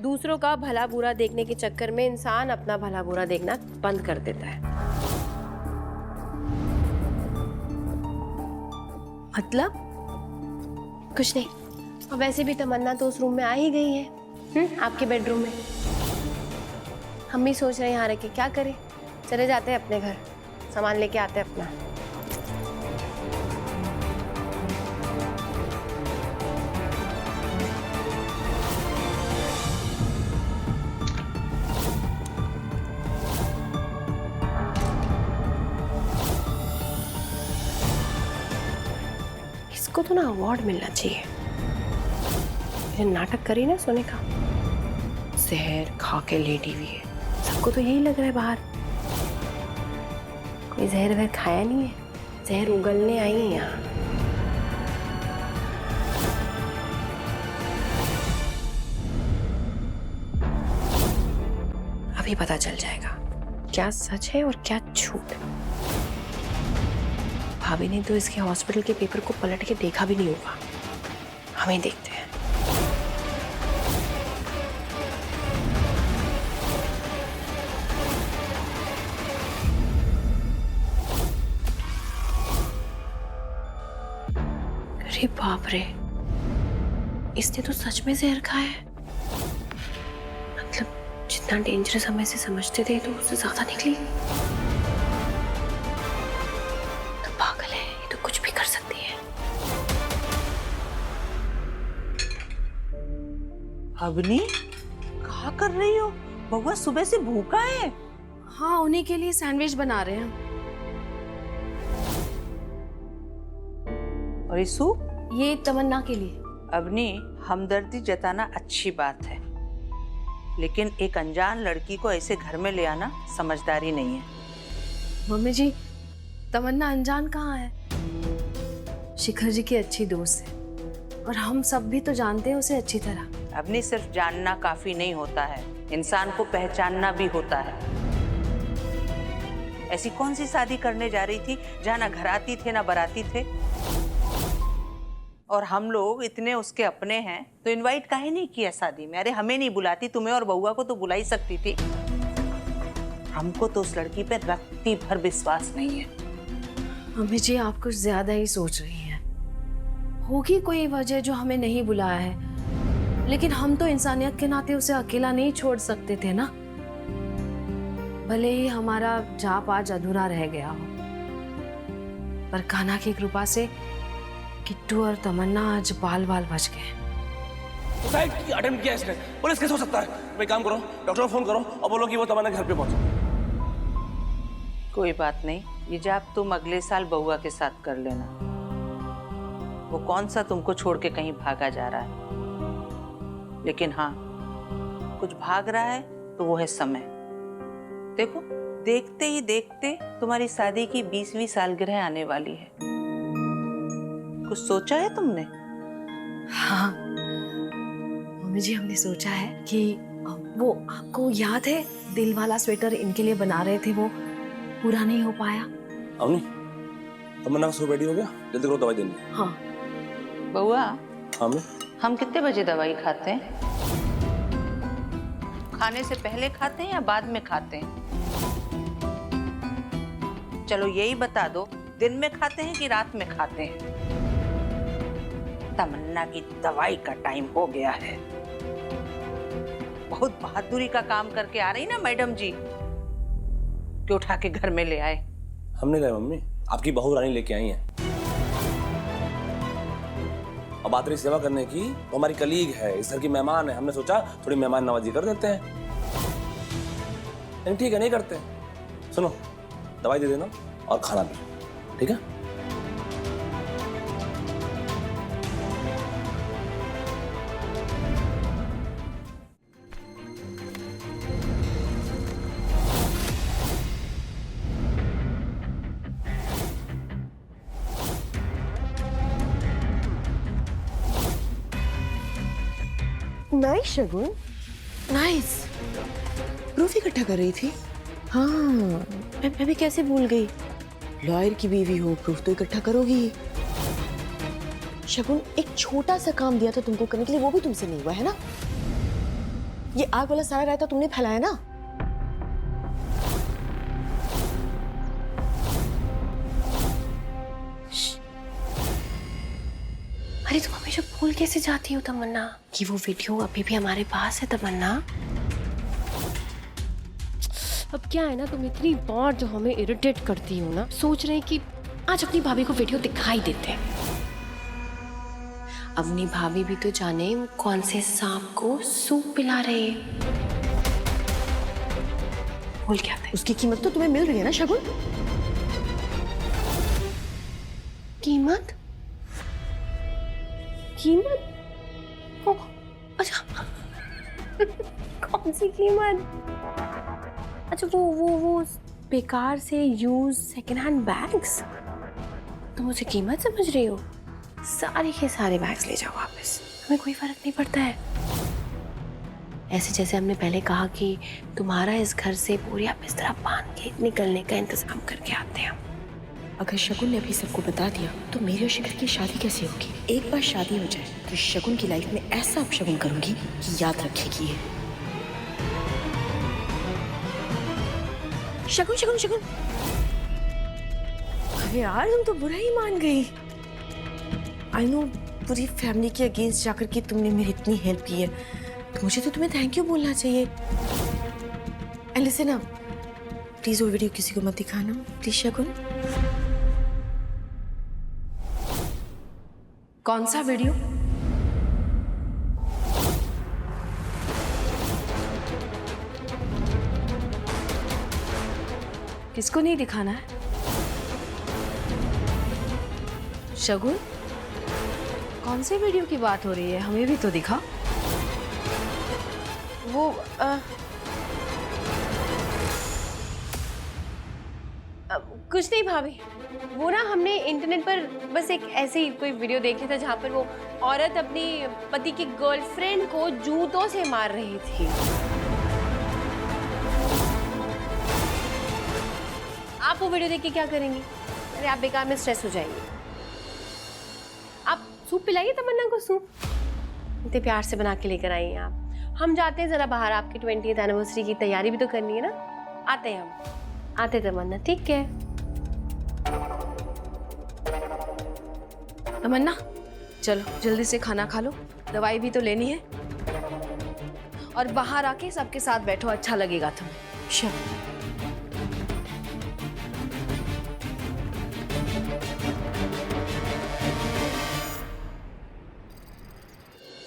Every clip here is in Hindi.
दूसरों का भला बुरा देखने के चक्कर में इंसान अपना भला बुरा देखना बंद कर देता है। मतलब कुछ नहीं। और वैसे भी तमन्ना तो उस रूम में आ ही गई है, आपके बेडरूम में। हम भी सोच रहे हैं यहाँ रह के क्या करें, चले जाते हैं अपने घर, सामान लेके आते हैं अपना। इसको तो ना अवार्ड मिलना चाहिए। ये नाटक करी ना सोने का, जहर खा के लेटी हुई है। सबको तो यही लग रहा है बाहर कोई जहर वहर खाया नहीं है, जहर उगलने आई है यहाँ। अभी पता चल जाएगा क्या सच है और क्या झूठ। भाभी ने तो इसके हॉस्पिटल के पेपर को पलट के देखा भी नहीं होगा। हमें देखते हैं। अरे बाप रे, इसने तो सच में जहर खाया है। मतलब जितना डेंजरस हम इसे समझते थे तो उससे ज्यादा निकली। तो पागल है, ये तो कुछ भी कर सकती है। अवनी, क्या कर रही हो? बउआ सुबह से भूखा है। हाँ, उन्हीं के लिए सैंडविच बना रहे हैं। और इसु? ये तमन्ना के लिए। अवनी, हमदर्दी जताना अच्छी बात है, लेकिन एक अनजान लड़की को ऐसे घर में ले आना समझदारी नहीं है। मम्मी जी, तमन्ना अनजान कहाँ है? शिखर जी की अच्छी दोस्त है और हम सब भी तो जानते हैं उसे अच्छी तरह। अवनी, सिर्फ जानना काफी नहीं होता है, इंसान को पहचानना भी होता है। ऐसी कौन सी शादी करने जा रही थी जहाँ ना घराती थे ना बराती थे? और हम लोग इतने उसके अपने हैं तो इनवाइट काहे नहीं किया शादी में? अरे हमें नहीं बुलाती, तुम्हें और बउआ को तो बुला ही सकती थी। हमको तो उस लड़की पे रत्ती भर विश्वास नहीं है। मम्मी जी, आप कुछ ज्यादा ही सोच रही हैं। होगी कोई वजह जो हमें नहीं बुलाया है, लेकिन हम तो इंसानियत के नाते उसे अकेला नहीं छोड़ सकते थे ना। भले ही हमारा जाप आज अधूरा रह गया हो, पर कान्हा की कृपा से किट्टू और तमन्ना आज बाल बाल बच गए। सुसाइड की अटेम्प्ट किया इसने, पुलिस कैसे हो सकता है? भाई काम करो, डॉक्टर को फोन करो और बोलो कि वो तमन्ना घर पे पहुंचे। कोई बात नहीं, ये जाप तुम अगले साल बउआ के साथ कर लेना। वो कौन सा तुमको छोड़ के कहीं भागा जा रहा है। लेकिन हाँ, कुछ भाग रहा है तो वो है समय। देखो, देखते ही देखते तुम्हारी शादी की 20वीं सालगिरह आने वाली है। कुछ सोचा है तुमने? हाँ मम्मी जी, हमने सोचा है कि वो, आपको याद है दिल वाला स्वेटर इनके लिए बना रहे थे, वो पूरा नहीं हो पाया। अवनी, तमन्ना का सो रेडी हो गया? जल्दी करो, दवाई देनी है। हाँ बउआ, हाँ हम कितने बजे दवाई खाते हैं? खाने से पहले खाते हैं या बाद में खाते हैं? चलो यही बता दो, दिन में खाते हैं कि रात में खाते हैं? तमन्ना की दवाई का टाइम हो गया है। बहुत बहादुरी का काम करके आ रही ना मैडम जी, कि उठा के घर में ले आए। हमने लाए मम्मी, आपकी बहू रानी लेके आई है। अब बात रही सेवा करने की, वो हमारी कलीग है, इस घर की मेहमान है। हमने सोचा थोड़ी मेहमान नवाजी कर देते हैं। नहीं ठीक है, नहीं करते। सुनो, दवाई दे देना और खाना भी, ठीक है? नाइस शगुन, नाइस। प्रूफ इकट्ठा कर रही थी। हाँ, मैं भी कैसे भूल गई। लॉयर की बीवी हो, प्रूफ तो इकट्ठा करोगी ही। शगुन, एक छोटा सा काम दिया था तुमको करने के लिए, वो भी तुमसे नहीं हुआ है ना? ये आग वाला सारा रायता तुमने फैलाया ना? अरे तुम हमेशा भूल कैसे जाती हो तमन्ना कि वो वीडियो अभी भी हमारे पास है तमन्ना। अब क्या है ना, तुम इतनी बार जो हमें इरिटेट करती हो ना, सोच रहे हैं कि आज अपनी भाभी को वीडियो दिखाई देते हैं। अपनी भाभी भी तो जाने वो कौन से सांप को सूप पिला रहे हैं। बोल क्या थे? उसकी कीमत तो तुम्हें मिल रही है ना शगुन? कीमत? कीमत? ओह, अच्छा कौन सी कीमत? अच्छा वो बेकार से यूज सेकेंड हैंड बैग्स। तुम उसे कीमत समझ रही हो? सारे के सारे बैग्स ले जाओ वापस, हमें कोई फर्क नहीं पड़ता है। ऐसे जैसे हमने पहले कहा कि तुम्हारा इस घर से बोरिया बिस्तरा बांध के निकलने का इंतजाम करके आते हैं। अगर शगुन ने अभी सबको बता दिया तो मेरे और शिखर की शादी कैसे होगी? एक बार शादी हो जाए तो शगुन की लाइफ में ऐसा अपशगुन करूंगी कि याद रखेगी ये। शगुन शगुन शगुन, अरे यार तुम तो बुरा ही मान गई। आई नो पूरी फैमिली के अगेंस्ट जाकर के तुमने मेरी इतनी हेल्प की है, तो मुझे तो तुम्हें थैंक यू बोलना चाहिए। एंड लिसन अप, प्लीज वो वीडियो किसी को मत दिखाना प्लीज शगुन। कौन सा वीडियो? किसको नहीं दिखाना है? शगुन, कौन से वीडियो की बात हो रही है? हमें भी तो दिखा। वो कुछ नहीं भाभी, वो ना हमने इंटरनेट पर बस एक ऐसी कोई वीडियो देखा था जहाँ पर वो औरत अपनी पति की गर्लफ्रेंड को जूतों से मार रही थी। आप वो वीडियो देख के क्या करेंगी? अरे आप बेकार में स्ट्रेस हो जाएंगे। आप सूप पिलाइए तमन्ना को, सूप इतने प्यार से बना के लेकर आई हैं आप। हम जाते हैं जरा बाहर, आपकी 20th एनिवर्सरी की तैयारी भी तो करनी है ना। आते हैं हम, आते तमन्ना, ठीक है? तमन्ना चलो जल्दी से खाना खा लो, दवाई भी तो लेनी है, और बाहर आके सबके साथ बैठो, अच्छा लगेगा तुम्हें। शगुन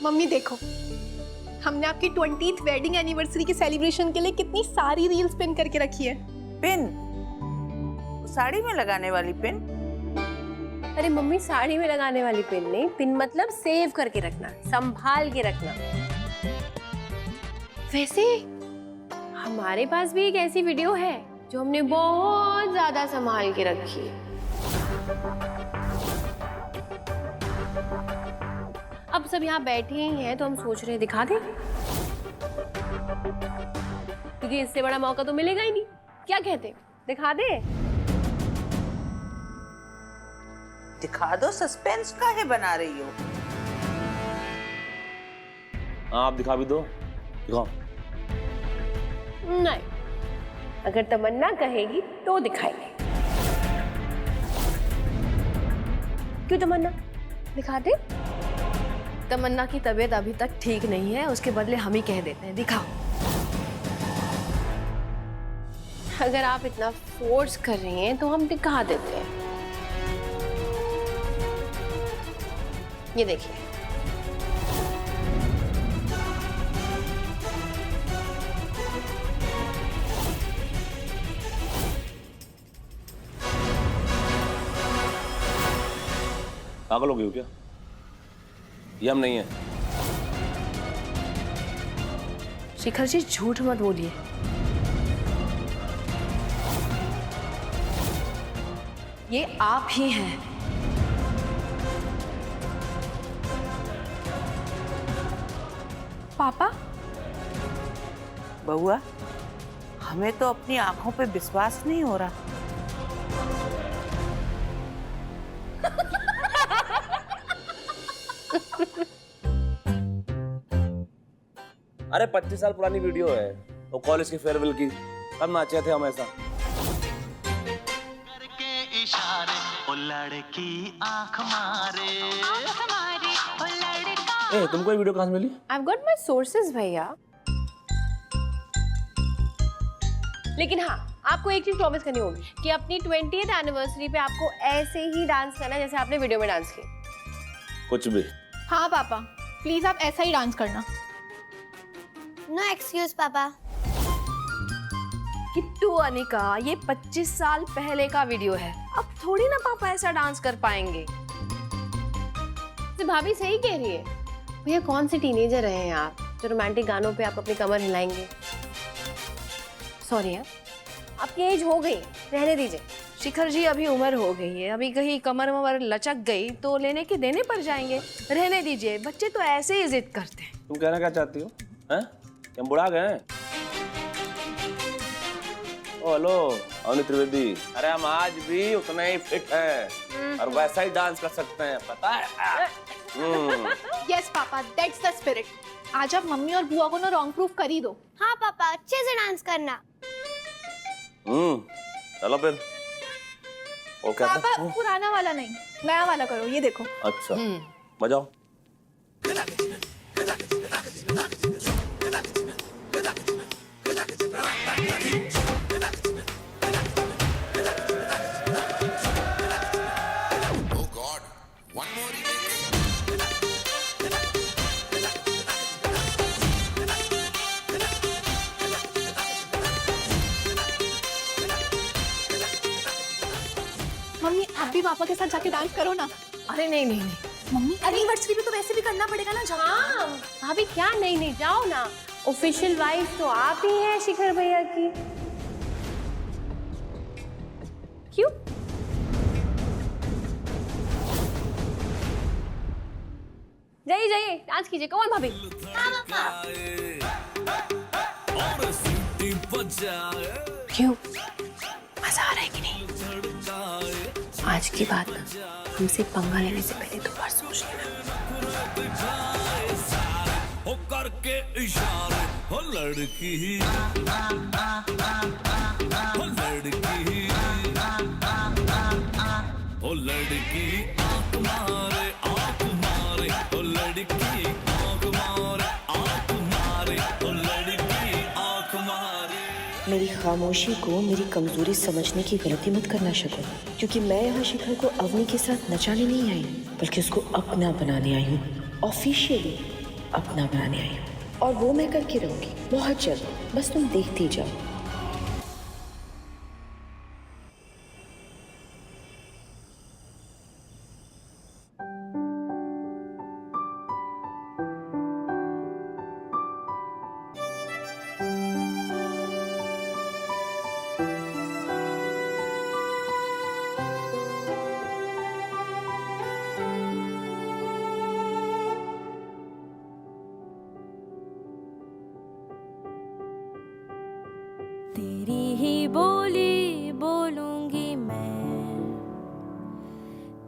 मम्मी देखो, हमने आपकी 20th वेडिंग एनिवर्सरी के सेलिब्रेशन के लिए कितनी सारी रील्स पिन करके रखी है। पिन? साड़ी में लगाने वाली पिन? अरे मम्मी, साड़ी में लगाने वाली पिन नहीं, पिन मतलब सेव करके रखना, संभाल के रखना। वैसे हमारे पास भी एक ऐसी वीडियो है जो हमने बहुत ज्यादा संभाल के रखी है। अब सब यहाँ बैठे ही हैं तो हम सोच रहे हैं दिखा दें, क्योंकि इससे बड़ा मौका तो मिलेगा ही नहीं। क्या कहते, दिखा दें? दिखा दो, सस्पेंस काहे बना रही हो? हाँ आप दिखा भी दो, दिखाओ। नहीं, अगर तमन्ना कहेगी तो दिखाएंगे। क्यों तमन्ना, दिखा दे? तमन्ना की तबीयत अभी तक ठीक नहीं है, उसके बदले हम ही कह देते हैं दिखाओ। अगर आप इतना फोर्स कर रही हैं तो हम दिखा देते हैं। ये देखिए, पागल हो गई हो क्या? ये हम नहीं है। शिखर जी झूठ मत बोलिए, ये आप ही हैं। पापा, बउआ, हमें तो अपनी आंखों पे विश्वास नहीं हो रहा। अरे 25 साल पुरानी वीडियो है, वो कॉलेज की फेयरवेल की, तब नाचे थे हम ऐसा। करके इशारे ओ लड़की आंख मारे, ओ लड़का। ए, तुमको ये वीडियो कहाँ से मिली? I've got my sources भैया। लेकिन हाँ, आपको एक चीज प्रॉमिस करनी होगी कि अपनी 20th एनिवर्सरी पे आपको ऐसे ही डांस करना जैसे आपने वीडियो में डांस किया। कुछ भी। हाँ पापा, प्लीज आप ऐसा ही डांस करना। नो एक्सक्यूज पापा। किट्टू अनिका, ये 25 साल पहले का वीडियो है, अब थोड़ी ना पापा ऐसा डांस कर पाएंगे। तो भाभी सही कह रही है भैया, कौन से टीनेजर रहे हैं आप जो रोमांटिक गानों पे आप अपनी कमर हिलाएंगे। सॉरी यार, आपकी एज हो गई, रहने दीजिए। शिखर जी, अभी उम्र हो गई है, अभी कहीं कमर वमर लचक गई तो लेने के देने पड़ जाएंगे, रहने दीजिए। बच्चे तो ऐसे ही जिद करते हैं। तुम कहना क्या चाहती हो? हैं? हम बुढ़ा गए हैं? ओ हेलो अवनी त्रिवेदी, अरे हम आज भी उतना ही फिट हैं और वैसा ही डांस कर सकते हैं, पता है? Yes papa, that's the spirit. आज आप मम्मी और बुआ को ना रॉन्ग प्रूफ कर ही दो। हाँ पापा, अच्छे से डांस करना। चलो फिर। वो क्या पापा था? पुराना वाला नहीं, नया वाला करो, ये देखो। अच्छा, बजाओ। मम्मी आप भी पापा के साथ जाके डांस करो ना। अरे नहीं नहीं नहीं, मम्मी एनिवर्सरी पे तो वैसे भी करना पड़ेगा ना। हाँ भाभी, क्या नहीं जाओ ना, ऑफिशियल वाइफ तो आप ही हैं शिखर भैया की। क्यों? जाइए जाइए, डांस कीजिए। कौन भाभी? क्यों, मजा आ रहा है कि नहीं? आज की बात ना, हमसे पंगा लेने से पहले दो बार सोच लेना। हो करके इशारे हो लड़की, हो लड़की, हो लड़की आंख मारे, आंख मारे, हो लड़की आंख मारे, आंख मारे, हो लड़की आंख मारे। मेरी खामोशी को मेरी कमजोरी समझने की गलती मत करना शकुन, क्योंकि मैं यहाँ शिखर को अवनी के साथ नचाने नहीं आई, बल्कि उसको अपना बनाने आई हूँ। ऑफिशियली अपना बनाने आई हूँ, और वो मैं करके रहूंगी बहुत जल्द, बस तुम देखती जाओ। तेरी ही बोली बोलूंगी मैं,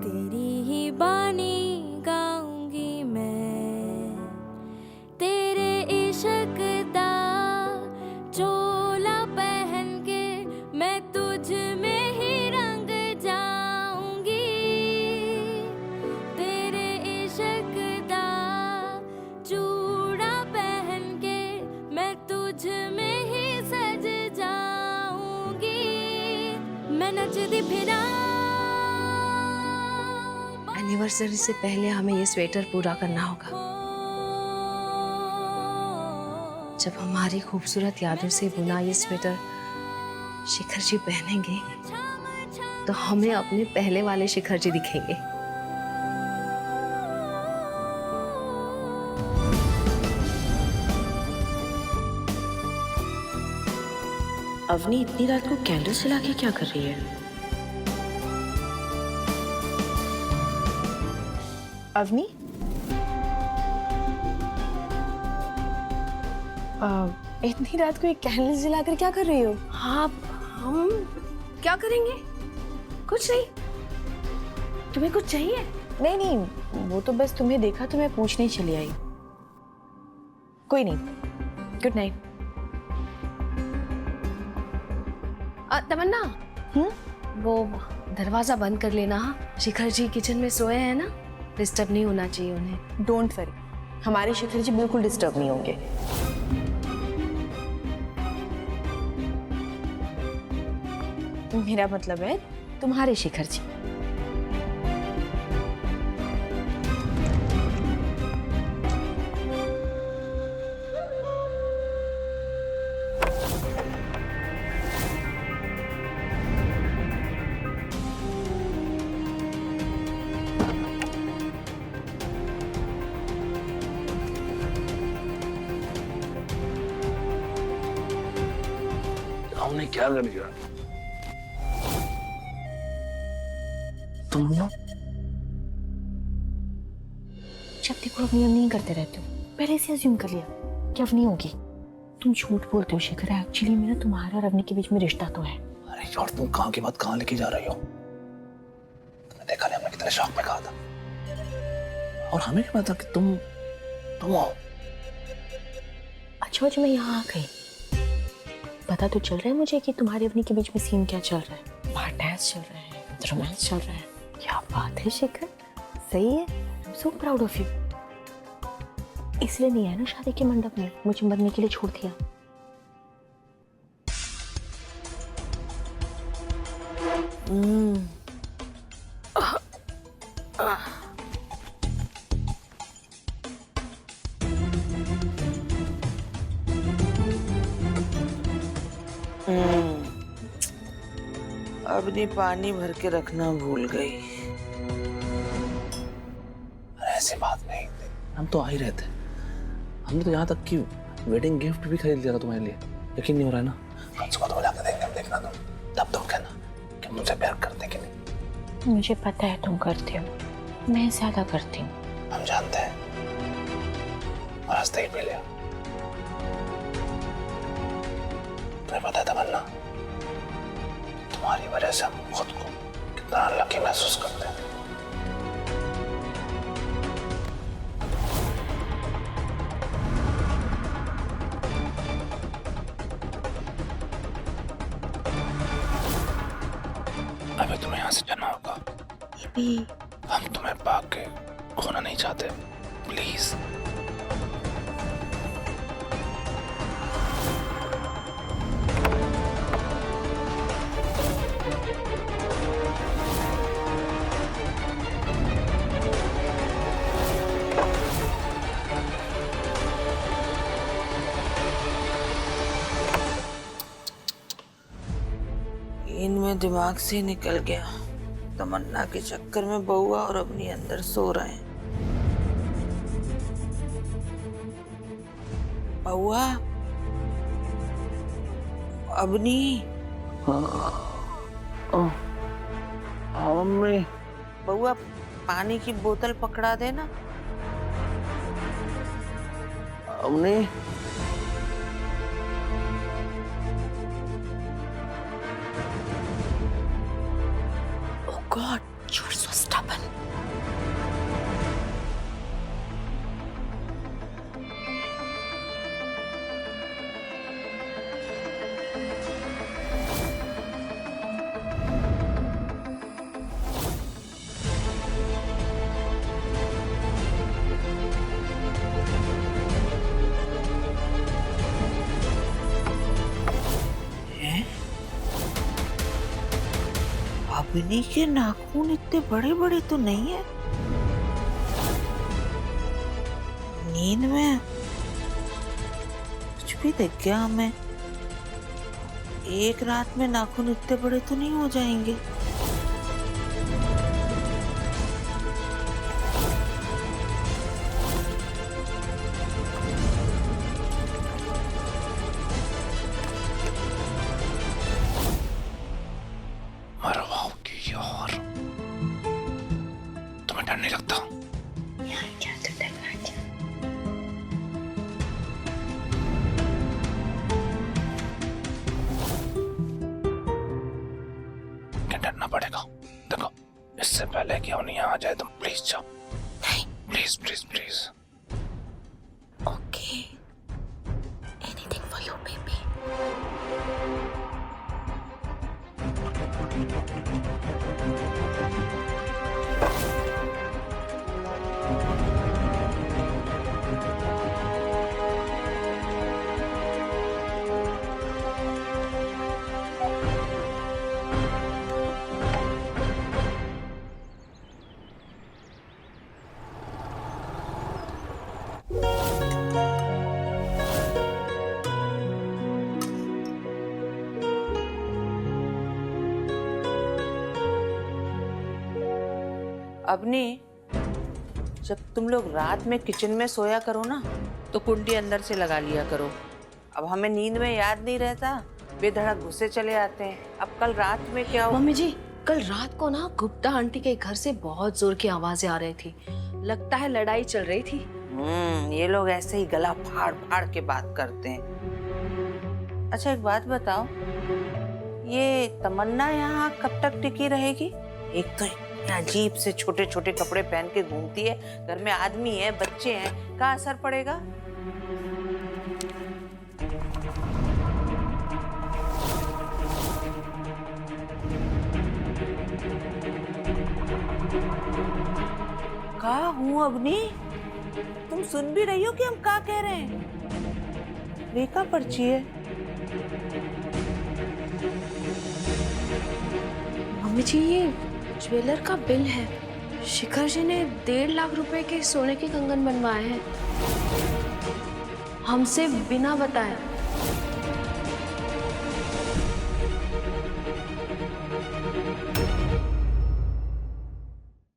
तेरी ही बानी गाऊंगी मैं, तेरे इश्क दा चोला पहन के मैं तुझ में ही रंग जाऊंगी, तेरे इश्क दा चूड़ा पहन के मैं तुझ में ही सज जाऊंगी, मैं नचदी फिरा। एनिवर्सरी से पहले हमें ये स्वेटर पूरा करना होगा। जब हमारी खूबसूरत यादों से बुना ये स्वेटर शिखर जी पहनेंगे तो हमें अपने पहले वाले शिखर जी दिखेंगे। अवनी इतनी रात को कैंडल जला के क्या कर रही है? अवनी, इतनी रात को एक कैंडल जलाकर क्या कर रही हो? हाँ, हम क्या करेंगे? कुछ नहीं। तुम्हें कुछ चाहिए? नहीं नहीं, वो तो बस तुम्हें देखा तो मैं पूछने चली आई। कोई नहीं, गुड नाइट। तमन्ना, वो दरवाजा बंद कर लेना। हाँ, शिखर जी किचन में सोए हैं ना, डिस्टर्ब नहीं होना चाहिए उन्हें। डोंट वरी, हमारे शिखर जी बिल्कुल डिस्टर्ब नहीं होंगे। मेरा मतलब है तुम्हारे शिखर जी। हमने क्या कर दिया? तुम लोग जब देखो अवनी नहीं करते रहते हो, पहले से अज्यूम कर लिया कि अवनी होगी। तुम झूठ बोलते हो शिखर, एक्चुअली मेरा तुम्हारा और अवनी के बीच में रिश्ता तो है। अरे यार, तुम कहाँ की बात कहाँ लेके जा रही हो? तुमने देखा नहीं हमने कितने शौक में कहा था, और हमें क्या पता कि तुम हो। अच्छा जो मैं यहाँ आ गई, पता तो चल रहा है मुझे कि तुम्हारे अवनी के बीच में सीन क्या चल रहा है। पार्टनर्स चल रहे हैं, रोमांस चल रहा है। क्या बात है शिखर, सही है। I am so proud of you. इसलिए नहीं है ना शादी के मंडप में मुझे मरने के लिए छोड़ दिया। अवनी पानी भर के रखना भूल गई। ऐसी बात नहीं, हम तो आ ही रहे थे। हमने तो यहाँ तक कि वेडिंग गिफ्ट भी खरीद लिया था तुम्हारे लिए। यकीन नहीं हो रहा है ना? कल सुबह तो जाकर देंगे, हम देखना तब तुम कहना कि मुझे प्यार करते कि नहीं। मुझे पता है तुम करते हो, मैं ज्यादा करती हूँ। हम जानते हैं, और हंसते ही पी लिया। तुम्हें पता है तमन्ना, तुम्हारी वजह से हम खुद को कितना लकी महसूस करते हैं। अबे तुम्हें यहाँ से जाना होगा। हम तुम्हें पाके खोना नहीं चाहते, प्लीज। इनमें दिमाग से निकल गया। तमन्ना के चक्कर में बउआ और अपनी अंदर सो रहे हैं। बउआ, अबनी, मम्मी, बउआ पानी की बोतल पकड़ा देना। Mummy, God, you're so stubborn. Abani के नाखून इतने बड़े बड़े तो नहीं है। नींद में कुछ भी दिख गया हमें। एक रात में नाखून इतने बड़े तो नहीं हो जाएंगे। यार, तुम्हें डर नहीं लगता? क्या तो डर रहा है? क्या डरना पड़ेगा? देखो, इससे पहले कि उन्हें यहाँ आ जाए तुम प्लीज जाओ। नहीं, please please please. Okay, Abani, जब तुम लोग रात में किचन में सोया करो ना तो कुंडी अंदर से लगा लिया करो। अब हमें नींद में याद नहीं रहता, बेधड़क गुस्से चले आते हैं। अब कल रात में क्या हुआ? मम्मी जी, कल रात को ना गुप्ता आंटी के घर से बहुत जोर की आवाजें आ रही थी। लगता है लड़ाई चल रही थी। ये लोग ऐसे ही गला फाड़ फाड़ के बात करते हैं। अच्छा एक बात बताओ, ये तमन्ना यहाँ कब तक टिकी रहेगी? एक तो अजीब से छोटे छोटे कपड़े पहन के घूमती है, घर में आदमी है, बच्चे हैं, क्या असर पड़ेगा? कहाँ हूँ अबनी? तुम सुन भी रही हो कि हम क्या कह रहे हैं? रेखा पर्ची है। मम्मी जी, ये ज्वेलर का बिल है। शिखर जी ने 1.5 लाख रुपए के सोने के कंगन बनवाए हैं, हमसे बिना बताए।